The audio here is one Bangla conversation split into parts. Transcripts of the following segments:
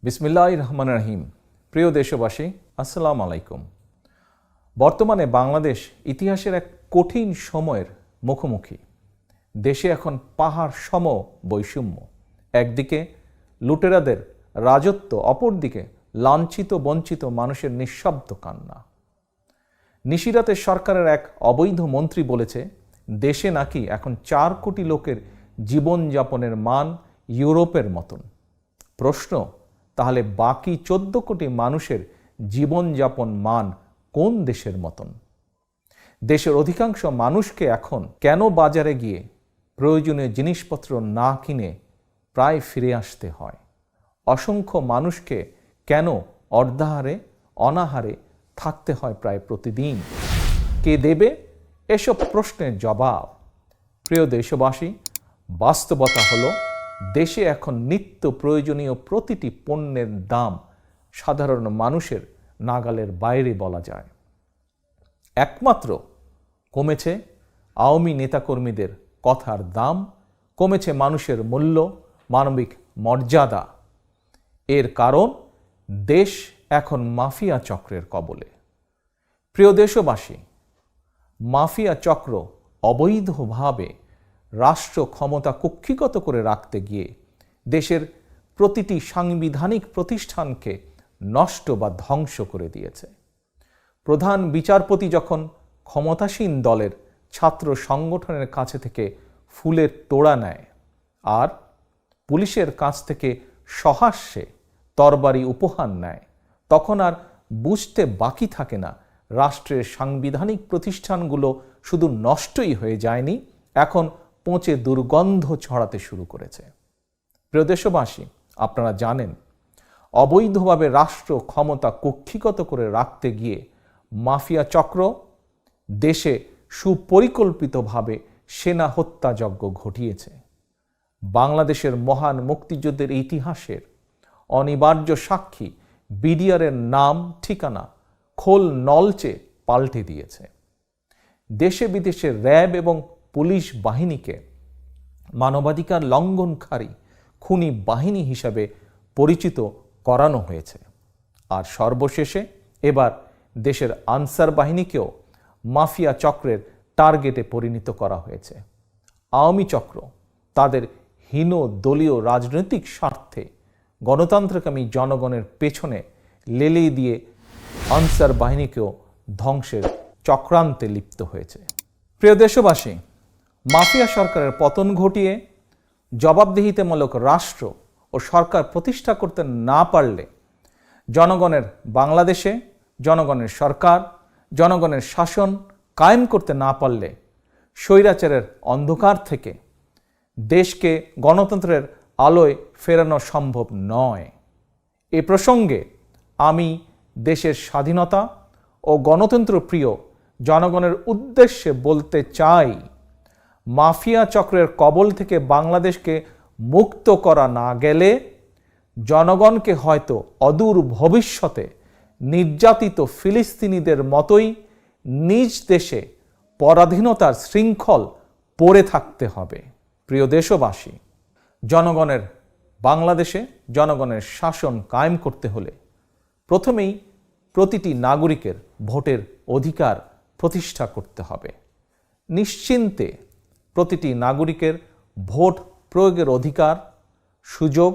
বিসমিল্লাহির রহমানির রহিম। প্রিয় দেশবাসী, আসসালামু আলাইকুম। বর্তমানে বাংলাদেশ ইতিহাসের এক কঠিন সময়ের মুখোমুখি। দেশে এখন পাহাড় সম বৈষম্য। একদিকে লুটেরাদের রাজত্ব, অপরদিকে লাঞ্ছিত বঞ্চিত মানুষের নিঃশব্দ কান্না। নিশিরাতে সরকারের এক অবৈধ মন্ত্রী বলেছে দেশে নাকি এখন 4 কোটি লোকের জীবনযাপনের মান ইউরোপের মতন। প্রশ্ন, তাহলে বাকি 14 কোটি মানুষের জীবনযাপন মান কোন দেশের মতন? দেশের অধিকাংশ মানুষকে এখন কেন বাজারে গিয়ে প্রয়োজনীয় জিনিসপত্র না কিনে প্রায় ফিরে আসতে হয়? অসংখ্য মানুষকে কেন অর্ধাহারে অনাহারে থাকতে হয় প্রায় প্রতিদিন? কে দেবে এসব প্রশ্নের জবাব? প্রিয় দেশবাসী, বাস্তবতা হলো দেশে এখন নিত্য প্রয়োজনীয় প্রতিটি পণ্যের দাম সাধারণ মানুষের নাগালের বাইরে বলা যায়। একমাত্র কমেছে আওয়ামী নেতাকর্মীদের কথার দাম, কমেছে মানুষের মূল্য, মানবিক মর্যাদা। এর কারণ দেশ এখন মাফিয়া চক্রের কবলে। প্রিয় দেশবাসী, মাফিয়া চক্র অবৈধভাবে রাষ্ট্র ক্ষমতা কুক্ষিগত করে রাখতে গিয়ে দেশের প্রতিটি সাংবিধানিক প্রতিষ্ঠানকে নষ্ট বা ধ্বংস করে দিয়েছে। প্রধান বিচারপতি যখন ক্ষমতাসীন দলের ছাত্র সংগঠনের কাছে থেকে ফুলের তোড়া নেয় আর পুলিশের কাছ থেকে সহাস্যে তরবারি উপহার নেয়, তখন আর বুঝতে বাকি থাকে না রাষ্ট্রের সাংবিধানিক প্রতিষ্ঠানগুলো শুধু নষ্টই হয়ে যায়নি, এখন পচে দুর্গন্ধ ছড়াতে শুরু করেছে। প্রিয় দেশবাসী, আপনারা জানেন অবৈধভাবে রাষ্ট্র ক্ষমতা কুক্ষিগত করে রাখতে গিয়ে মাফিয়া চক্র দেশে সুপরিকল্পিতভাবে সেনা হত্যাযজ্ঞ ঘটিয়েছে। বাংলাদেশের মহান মুক্তিযুদ্ধের ইতিহাসের অনিবার্য সাক্ষী বিডিআরের নাম ঠিকানা খোল নলচে পাল্টে দিয়েছে। দেশে বিদেশে র্যাব এবং পুলিশ বাহিনীকে মানবাধিকার লঙ্ঘনকারী খুনি বাহিনী হিসাবে পরিচিত করানো হয়েছে। আর সর্বশেষে এবার দেশের আনসার বাহিনীকেও মাফিয়া চক্রের টার্গেটে পরিণত করা হয়েছে। আওয়ামী চক্র তাদের হীন দলীয় রাজনৈতিক স্বার্থে গণতন্ত্রকামী জনগণের পেছনে লেলিয়ে দিয়ে আনসার বাহিনীকেও ধ্বংসের চক্রান্তে লিপ্ত হয়েছে। প্রিয় দেশবাসী, মাফিয়া সরকারের পতন ঘটিয়ে জবাবদিহিতামূলক রাষ্ট্র ও সরকার প্রতিষ্ঠা করতে না পারলে জনগণের বাংলাদেশে জনগণের সরকার, জনগণের শাসন কায়েম করতে না পারলে স্বৈরাচারের অন্ধকার থেকে দেশকে গণতন্ত্রের আলোয় ফেরানো সম্ভব নয়। এ প্রসঙ্গে আমি দেশের স্বাধীনতা ও গণতন্ত্র প্রিয় জনগণের উদ্দেশ্যে বলতে চাই, মাফিয়া চক্রের কবল থেকে বাংলাদেশকে মুক্ত করা না গেলে জনগণকে হয়তো অদূর ভবিষ্যতে নির্যাতিত ফিলিস্তিনিদের মতোই নিজ দেশে পরাধীনতার শৃঙ্খল পড়ে থাকতে হবে। প্রিয় দেশবাসী, জনগণের বাংলাদেশে জনগণের শাসন কায়েম করতে হলে প্রথমেই প্রতিটি নাগরিকের ভোটের অধিকার প্রতিষ্ঠা করতে হবে। নিশ্চিন্তে প্রতিটি নাগরিকের ভোট প্রয়োগের অধিকার, সুযোগ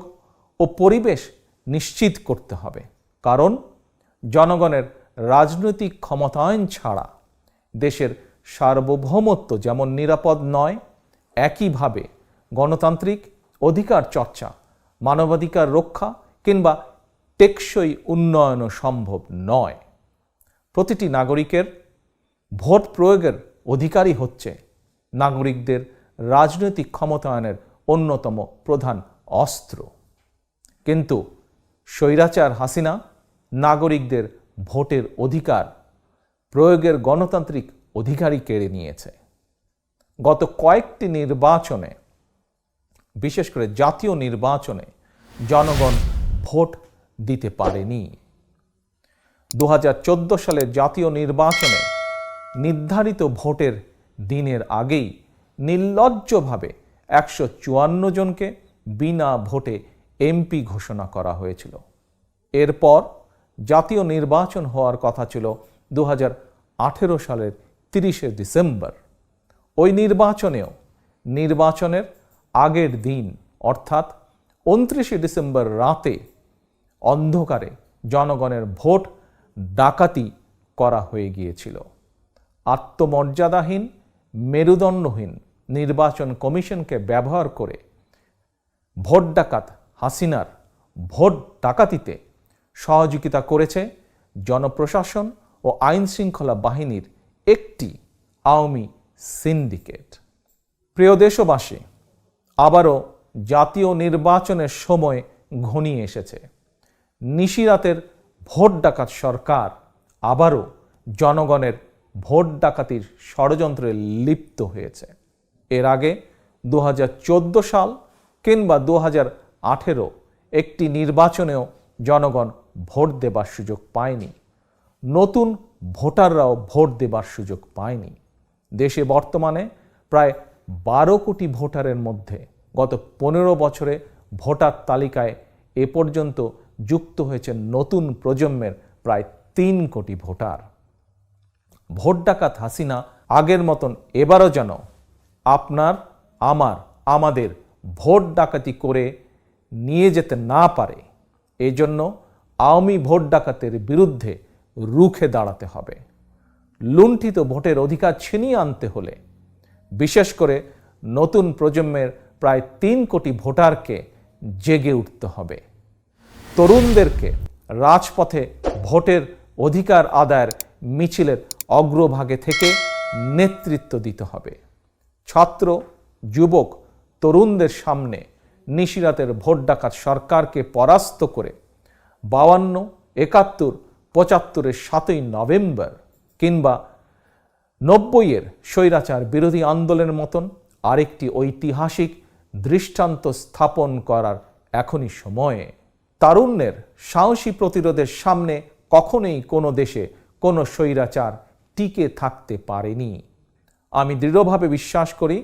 ও পরিবেশ নিশ্চিত করতে হবে। কারণ জনগণের রাজনৈতিক ক্ষমতায়ন ছাড়া দেশের সার্বভৌমত্ব যেমন নিরাপদ নয়, একইভাবে গণতান্ত্রিক অধিকার চর্চা, মানবাধিকার রক্ষা কিংবা টেকসই উন্নয়নও সম্ভব নয়। প্রতিটি নাগরিকের ভোট প্রয়োগের অধিকারই হচ্ছে নাগরিকদের রাজনৈতিক ক্ষমতায়নের অন্যতম প্রধান অস্ত্র। কিন্তু স্বৈরাচার হাসিনা নাগরিকদের ভোটের অধিকার প্রয়োগের গণতান্ত্রিক অধিকারই কেড়ে নিয়েছে। গত কয়েকটি নির্বাচনে, বিশেষ করে জাতীয় নির্বাচনে জনগণ ভোট দিতে পারেনি। 2014 সালের জাতীয় নির্বাচনে নির্ধারিত ভোটের দিনের আগেই নির্লজ্জভাবে 154 জনকে বিনা ভোটে এমপি ঘোষণা করা হয়েছিল। এরপর জাতীয় নির্বাচন হওয়ার কথা ছিল 2018 সালের 30শে ডিসেম্বর। ওই নির্বাচনের আগের দিন অর্থাৎ 29শে ডিসেম্বর রাতে অন্ধকারে জনগণের ভোট ডাকাতি করা হয়ে গিয়েছিল। আত্মমর্যাদাহীন, মেরুদণ্ডহীন নির্বাচন কমিশনকে ব্যবহার করে ভোট ডাকাত হাসিনার ভোট ডাকাতিতে সহযোগিতা করেছে জনপ্রশাসন ও আইন শৃঙ্খলা বাহিনীর একটি আওয়ামী সিন্ডিকেট। প্রিয় দেশবাসী, আবারও জাতীয় নির্বাচনের সময় ঘনিয়ে এসেছে। নিশিরাতের ভোট ডাকাত সরকার আবারও জনগণের ভোট ডাকাতির ষড়যন্ত্রে লিপ্ত হয়েছে। এর আগে 2014 সাল কিংবা 2018 একটি নির্বাচনেও জনগণ ভোট দেবার সুযোগ পায়নি, নতুন ভোটাররাও ভোট দেবার সুযোগ পায়নি। দেশে বর্তমানে প্রায় 12 কোটি ভোটারের মধ্যে গত 15 বছরে ভোটার তালিকায় এ পর্যন্ত যুক্ত হয়েছে নতুন প্রজন্মের প্রায় 3 কোটি ভোটার। ভোট ডাকাত হাসিনা আগের মতন এবারও যেন আপনার, আমাদের ভোট ডাকাতি করে নিয়ে যেতে না পারে, এই জন্য আওয়ামী ভোট ডাকাতের বিরুদ্ধে রুখে দাঁড়াতে হবে। লুণ্ঠিত ভোটের অধিকার ছিনিয়ে আনতে হলে বিশেষ করে নতুন প্রজন্মের প্রায় 3 কোটি ভোটারকে জেগে উঠতে হবে। তরুণদেরকে রাজপথে ভোটের অধিকার আদায়ের মিছিলের অগ্রভাগে থেকে নেতৃত্ব দিতে হবে। ছাত্র, যুবক, তরুণদের সামনে নিশিরাতের ভোট ডাকাত সরকারকে পরাস্ত করে 52, 71, 75 7ই নভেম্বর কিংবা 90 স্বৈরাচার বিরোধী আন্দোলনের মতন আরেকটি ঐতিহাসিক দৃষ্টান্ত স্থাপন করার এখনই সময়ে। তারুণ্যের সাহসী প্রতিরোধের সামনে কখনোই কোনো দেশে কোনো স্বৈরাচার টিকে থাকতে পারেনি। আমি দৃঢ়ভাবে বিশ্বাস করি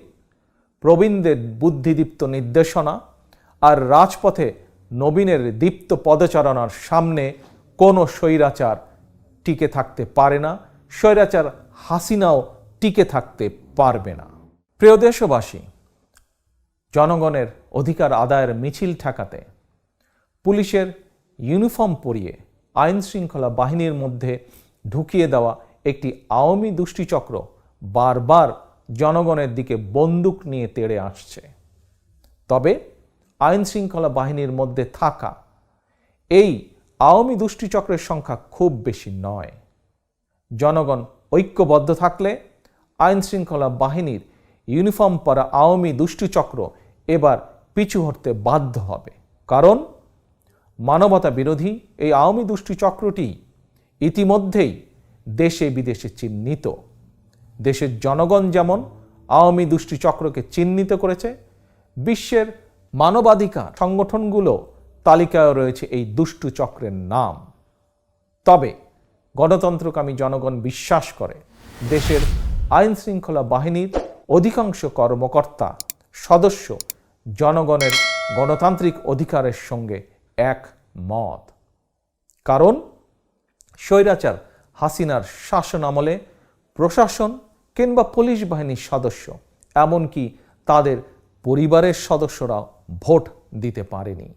প্রবীণদের বুদ্ধিদীপ্ত নির্দেশনা আর রাজপথে নবীনের দীপ্ত পদচারণার সামনে কোনো স্বৈরাচার টিকে থাকতে পারে না, স্বৈরাচার হাসিনাও টিকে থাকতে পারবে না। প্রিয় দেশবাসী, জনগণের অধিকার আদায়ের মিছিল ঠেকাতে পুলিশের ইউনিফর্ম পরিয়ে আইন শৃঙ্খলা বাহিনীর মধ্যে ঢুকিয়ে দেওয়া একটি আওয়ামী দুষ্টিচক্র বারবার জনগণের দিকে বন্দুক নিয়ে তেড়ে আসছে। তবে আইন শৃঙ্খলা বাহিনীর মধ্যে থাকা এই আওয়ামী দুষ্টিচক্রের সংখ্যা খুব বেশি নয়। জনগণ ঐক্যবদ্ধ থাকলে আইন শৃঙ্খলা বাহিনীর ইউনিফর্ম পরা আওয়ামী দুষ্টিচক্র এবার পিছু হটতে বাধ্য হবে। কারণ মানবতা বিরোধী এই আওয়ামী দুষ্টিচক্রটি ইতিমধ্যেই দেশে বিদেশে চিহ্নিত। দেশের জনগণ যেমন আওয়ামী দুষ্টিচক্রকে চিহ্নিত করেছে, বিশ্বের মানবাধিকার সংগঠনগুলো তালিকায় রয়েছে এই দুষ্টু চক্রের নাম। তবে গণতন্ত্রকামী জনগণ বিশ্বাস করে দেশের আইন শৃঙ্খলা বাহিনীর অধিকাংশ কর্মকর্তা সদস্য জনগণের গণতান্ত্রিক অধিকারের সঙ্গে একমত। কারণ স্বৈরাচার হাসিনার শাসন আমলে প্রশাসন কিংবা পুলিশ বাহিনীর সদস্য, এমনকি তাদের পরিবারের সদস্যরাও ভোট দিতে পারেনি।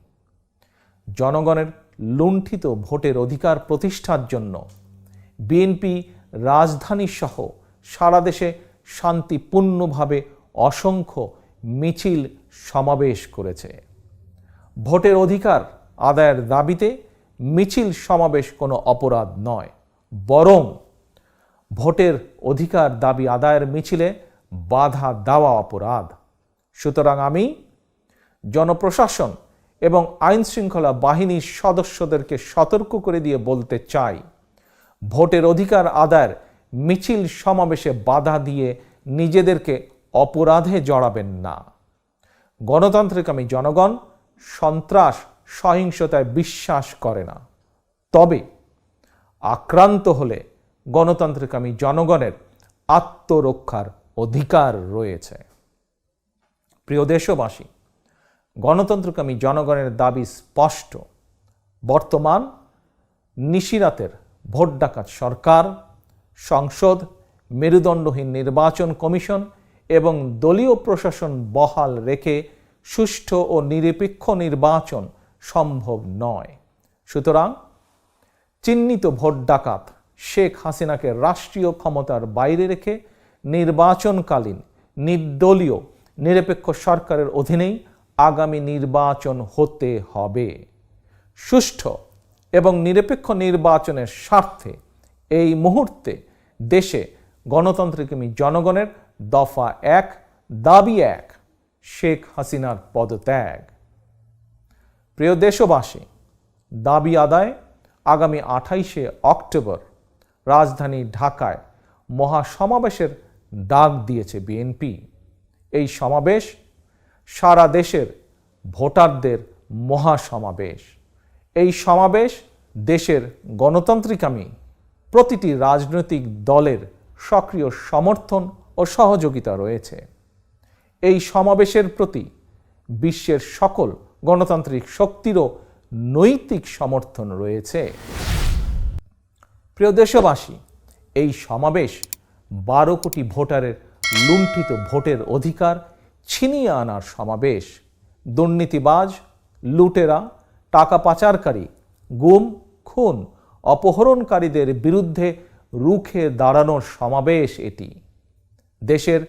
জনগণের লুণ্ঠিত ভোটের অধিকার প্রতিষ্ঠার জন্য বিএনপি রাজধানী সহ সারা দেশে শান্তিপূর্ণভাবে অসংখ্য মিছিল সমাবেশ করেছে। ভোটের অধিকার আদায়ের দাবিতে মিছিল সমাবেশ কোনো অপরাধ নয়, বরং ভোটের অধিকার দাবি আদায়ের মিছিলে বাধা দেওয়া অপরাধ। সুতরাং আমি জনপ্রশাসন এবং আইন শৃঙ্খলা বাহিনীর সদস্যদেরকে সতর্ক করে দিয়ে বলতে চাই, ভোটের অধিকার আদায়ের মিছিল সমাবেশে বাধা দিয়ে নিজেদেরকে অপরাধে জড়াবেন না। গণতান্ত্রিকামী জনগণ সন্ত্রাস, সহিংসতায় বিশ্বাস করে না। তবে আক্রান্ত হলে গণতান্ত্রিকামী জনগণের আত্মরক্ষার অধিকার রয়েছে। প্রিয় দেশবাসী, গণতন্ত্রকামী জনগণের দাবি স্পষ্ট। বর্তমান নিশিরাতের ভোট ডাকাত সরকার, সংসদ, মেরুদণ্ডহীন নির্বাচন কমিশন এবং দলীয় প্রশাসন বহাল রেখে সুষ্ঠু ও নিরপেক্ষ নির্বাচন সম্ভব নয়। সুতরাং চিহ্নিত ভোট ডাকাত শেখ হাসিনাকে রাষ্ট্রীয় ক্ষমতার বাইরে রেখে নির্বাচনকালীন নির্দলীয় নিরপেক্ষ সরকারের অধীনেই আগামী নির্বাচন হতে হবে। সুষ্ঠু এবং নিরপেক্ষ নির্বাচনের স্বার্থে এই মুহূর্তে দেশে গণতন্ত্রকামী জনগণের দফা 1, দাবি 1 শেখ হাসিনার পদত্যাগ। প্রিয় দেশবাসী, দাবি আদায় আগামী 28শে অক্টোবর রাজধানী ঢাকায় মহাসমাবেশের ডাক দিয়েছে বিএনপি। এই সমাবেশ সারা দেশের ভোটারদের মহাসমাবেশ। এই সমাবেশ দেশের গণতান্ত্রিকামী প্রতিটি রাজনৈতিক দলের সক্রিয় সমর্থন ও সহযোগিতা রয়েছে। এই সমাবেশের প্রতি বিশ্বের সকল গণতান্ত্রিক শক্তিরও নৈতিক সমর্থন রয়েছে। প্রিয় দেশবাসী, এই সমাবেশ 12 কোটি ভোটারের লুণ্ঠিত ভোটের অধিকার ছিনিয়ে আনার সমাবেশ। দুর্নীতিবাজ, লুটেরা, টাকা পাচারকারী, গুম, খুন, অপহরণকারীদের বিরুদ্ধে রুখে দাঁড়ানোর সমাবেশ এটি। দেশের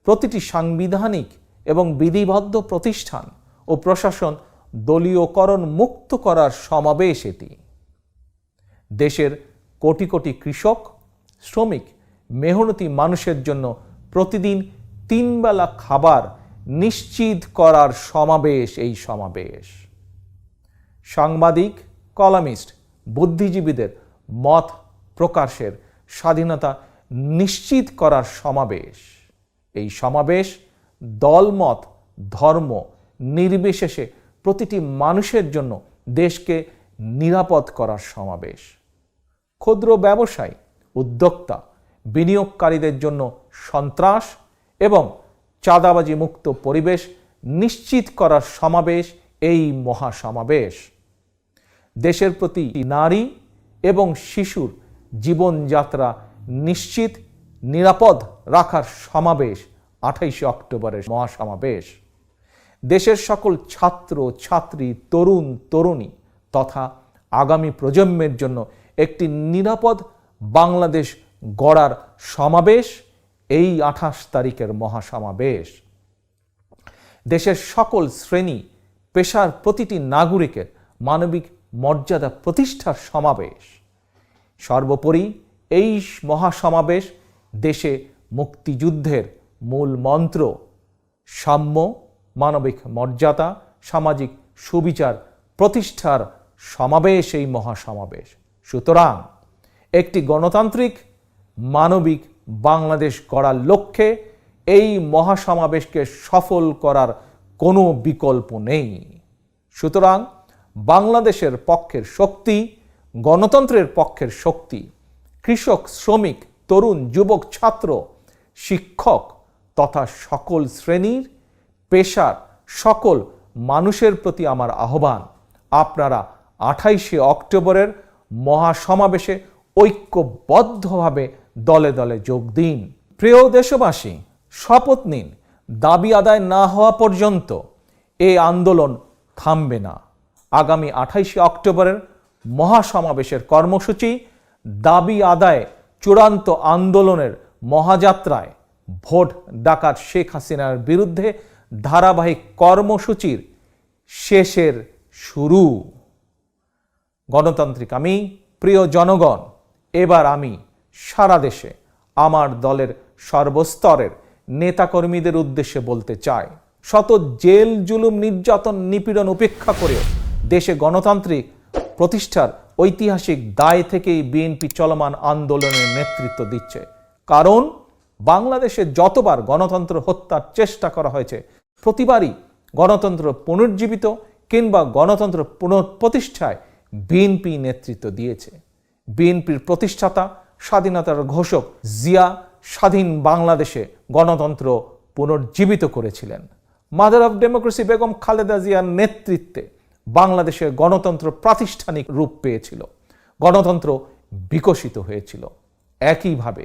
প্রতিটি সাংবিধানিক এবং বিধিবদ্ধ প্রতিষ্ঠান ও প্রশাসন দলীয়করণ মুক্ত করার সমাবেশ এটি। দেশের কোটি কোটি কৃষক, শ্রমিক, মেহনতি মানুষের জন্য প্রতিদিন 3 বেলা খাবার নিশ্চিত করার সমাবেশ এই সমাবেশ। সাংবাদিক, কলামিস্ট, বুদ্ধিজীবীদের মত প্রকাশের স্বাধীনতা নিশ্চিত করার সমাবেশ। এই সমাবেশ দলমত, ধর্ম নির্বিশেষে প্রতিটি মানুষের জন্য দেশকে নিরাপদ করার সমাবেশ। ক্ষুদ্র ব্যবসায়ী, উদ্যোক্তা, বিনিয়োগকারীদের জন্য সন্ত্রাস এবং চাঁদাবাজি মুক্ত পরিবেশ নিশ্চিত করার সমাবেশ এই মহাসমাবেশ। দেশের প্রতি নারী এবং শিশুর জীবনযাত্রা নিশ্চিত নিরাপদ রাখার সমাবেশ 28শে অক্টোবরের মহাসমাবেশ। দেশের সকল ছাত্র, ছাত্রী, তরুণ, তরুণী তথা আগামী প্রজন্মের জন্য একটি নিরাপদ বাংলাদেশ গড়ার সমাবেশ এই 28 তারিখের মহাসমাবেশ। দেশের সকল শ্রেণী পেশার প্রতিটি নাগরিকের মানবিক মর্যাদা প্রতিষ্ঠার সমাবেশ। সর্বোপরি এই মহাসমাবেশ দেশে মুক্তিযুদ্ধের মূল মন্ত্র সাম্য, মানবিক মর্যাদা, সামাজিক সুবিচার প্রতিষ্ঠার সমাবেশ এই মহাসমাবেশ। সুতরাং একটি গণতান্ত্রিক মানবিক বাংলাদেশ গড়ার লক্ষ্যে এই মহাসমাবেশকে সফল করার কোনো বিকল্প নেই। সুতরাং বাংলাদেশের পক্ষের শক্তি, গণতন্ত্রের পক্ষের শক্তি, কৃষক, শ্রমিক, তরুণ, যুবক, ছাত্র, শিক্ষক তথা সকল শ্রেণীর পেশার সকল মানুষের প্রতি আমার আহ্বান, আপনারা 28শে অক্টোবরের মহাসমাবেশে ঐক্যবদ্ধভাবে দলে দলে যোগ দিন। প্রিয় দেশবাসী, শপথ নিন, দাবি আদায় না হওয়া পর্যন্ত এই আন্দোলন থামবে না। আগামী 28শে অক্টোবরের মহাসমাবেশের কর্মসূচি দাবি আদায় চূড়ান্ত আন্দোলনের মহাযাত্রায় ভোট ডাকাত শেখ হাসিনার বিরুদ্ধে ধারাবাহিক কর্মসূচির শেষের শুরু। গণতান্ত্রিক আমি, প্রিয় জনগণ, এবার আমি সারা দেশে আমার দলের সর্বস্তরের নেতাকর্মীদের উদ্দেশ্যে বলতে চাই, শত জেল, জুলুম, নির্যাতন, নিপীড়ন উপেক্ষা করে দেশে গণতান্ত্রিক প্রতিষ্ঠার ঐতিহাসিক দায় থেকেই বিএনপি চলমান আন্দোলনের নেতৃত্ব দিচ্ছে। কারণ বাংলাদেশে যতবার গণতন্ত্র হত্যার চেষ্টা করা হয়েছে, প্রতিবারই গণতন্ত্র পুনর্জীবিত কিংবা গণতন্ত্র পুনঃপ্রতিষ্ঠায় বিএনপি নেতৃত্ব দিয়েছে। বিএনপির প্রতিষ্ঠাতা, স্বাধীনতার ঘোষক জিয়া স্বাধীন বাংলাদেশে গণতন্ত্র পুনর্জীবিত করেছিলেন। Mother of democracy Begum Khaleda জিয়ার নেতৃত্বে বাংলাদেশের গণতন্ত্র প্রাতিষ্ঠানিক রূপ পেয়েছিল। গণতন্ত্র বিকশিত হয়েছিল। একইভাবে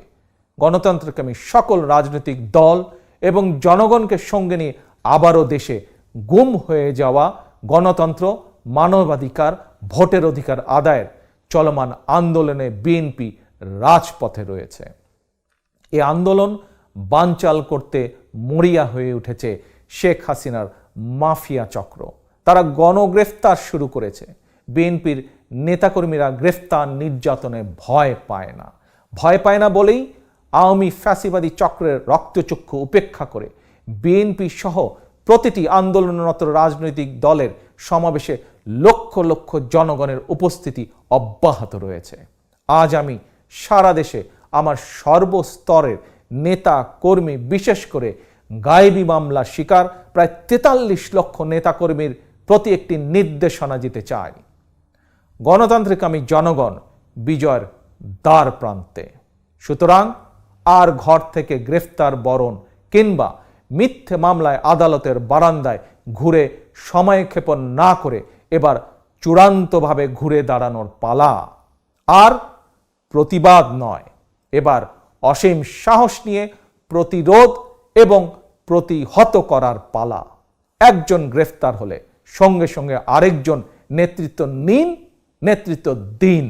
গণতন্ত্রকামী সকল রাজনৈতিক দল এবং জনগণকে সঙ্গে নিয়ে আবারও দেশে গুম হয়ে যাওয়া গণতন্ত্র, মানবাধিকার, ভোটের অধিকার আদায়ের চলমান আন্দোলনে বিএনপি রাজপথে রয়েছে। এই আন্দোলন বানচাল করতে মরিয়া হয়ে উঠেছে শেখ হাসিনার মাফিয়া চক্র। তারা গণগ্রেফতার শুরু করেছে। বিএনপির নেতাকর্মীরা গ্রেফতার নির্যাতনে ভয় পায় না। ভয় পায় না বলেই আওয়ামী ফ্যাসিবাদী চক্রের রক্তচক্ষু উপেক্ষা করে বিএনপি সহ প্রতিটি আন্দোলনরত রাজনৈতিক দলের সমাবেশে লক্ষ লক্ষ জনগণের উপস্থিতি অব্যাহত রয়েছে। আজ আমি সারা দেশে আমার সর্বস্তরের নেতা কর্মী, বিশেষ করে গায়েবী মামলার শিকার প্রায় ৪৩ লক্ষ নেতাকর্মীর প্রতি একটি নির্দেশনা দিতে চাই। গণতান্ত্রিকামী জনগণ বিজয়ের দ্বার প্রান্তে। সুতরাং আর ঘর থেকে গ্রেফতার বরণ কিংবা মিথ্যে মামলায় আদালতের বারান্দায় ঘুরে সময় ক্ষেপণ না করে এবার চূড়ান্তভাবে ঘুরে দাঁড়ানোর পালা। আর প্রতিবাদ নয়, এবার অসীম সাহস নিয়ে প্রতিরোধ এবং প্রতিহত করার পালা। একজন গ্রেফতার হলে সঙ্গে সঙ্গে আরেকজন নেতৃত্ব নিন, নেতৃত্ব দিন।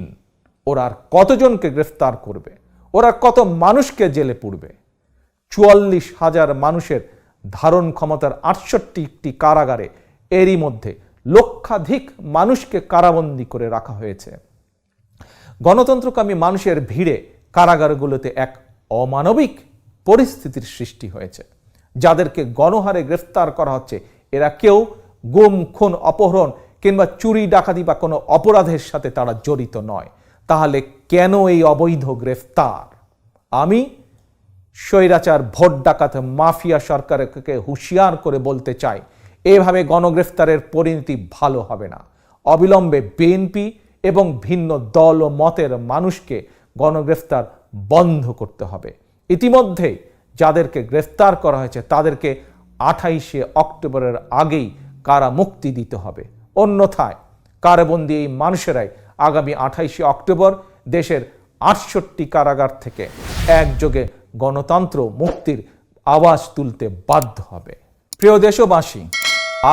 ওরা আর কতজনকে গ্রেফতার করবে? ওরা কত মানুষকে জেলে পুরবে? ৪৪,০০০ মানুষের ধারণ ক্ষমতার ৬৮টি কারাগারে এরই মধ্যে লক্ষাধিক মানুষকে কারাবন্দী করে রাখা হয়েছে। গণতন্ত্রকামী মানুষের ভিড়ে কারাগারগুলোতে এক অমানবিক পরিস্থিতির সৃষ্টি হয়েছে। যাদেরকে গণহারে গ্রেফতার করা হচ্ছে এরা কেউ গুম, খুন, অপহরণ কিংবা চুরি, ডাকাতি বা কোনো অপরাধের সাথে তারা জড়িত নয়। তাহলে কেন এই অবৈধ গ্রেফতার? আমি স্বৈরাচার, ভোট ডাকাত, মাফিয়া সরকারকে হুঁশিয়ার করে বলতে চাই, এভাবে গণগ্রেফতারের পরিণতি ভালো হবে না। অবিলম্বে বিএনপি এবং ভিন্ন দল ও মতের মানুষকে গণগ্রেফতার বন্ধ করতে হবে। ইতিমধ্যে যাদেরকে গ্রেফতার করা হয়েছে তাদেরকে 28শে অক্টোবরের আগেই কারা মুক্তি দিতে হবে। অন্যথায় কারাবন্দী এই মানুষেরাই আগামী 28শে অক্টোবর দেশের 68টি কারাগার থেকে একযোগে গণতন্ত্র মুক্তির আওয়াজ তুলতে বাধ্য হবে। প্রিয় দেশবাসী,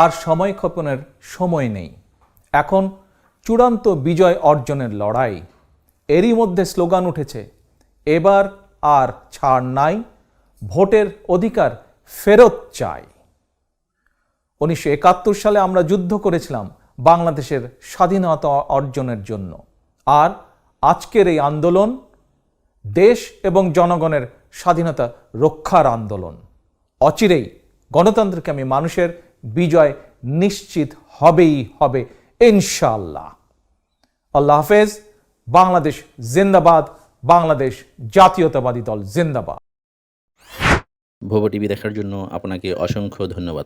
আর সময় ক্ষেপণের সময় নেই। এখন চূড়ান্ত বিজয় অর্জনের লড়াই। এরই মধ্যে স্লোগান উঠেছে, এবার আর ছাড় নাই, ভোটের অধিকার ফেরত চাই। 1971 সালে আমরা যুদ্ধ করেছিলাম বাংলাদেশের স্বাধীনতা অর্জনের জন্য। আর আজকের এই আন্দোলন দেশ এবং জনগণের স্বাধীনতা রক্ষার আন্দোলন। অচিরেই গণতন্ত্রকামী মানুষের বিজয় নিশ্চিত হবেই হবে ইনশাআল্লাহ। আল্লাহ হাফেজ। বাংলাদেশ জিন্দাবাদ। বাংলাদেশ জাতীয়তাবাদী দল জিন্দাবাদ। ভোবো টিভি দেখার জন্য আপনাকে অসংখ্য ধন্যবাদ।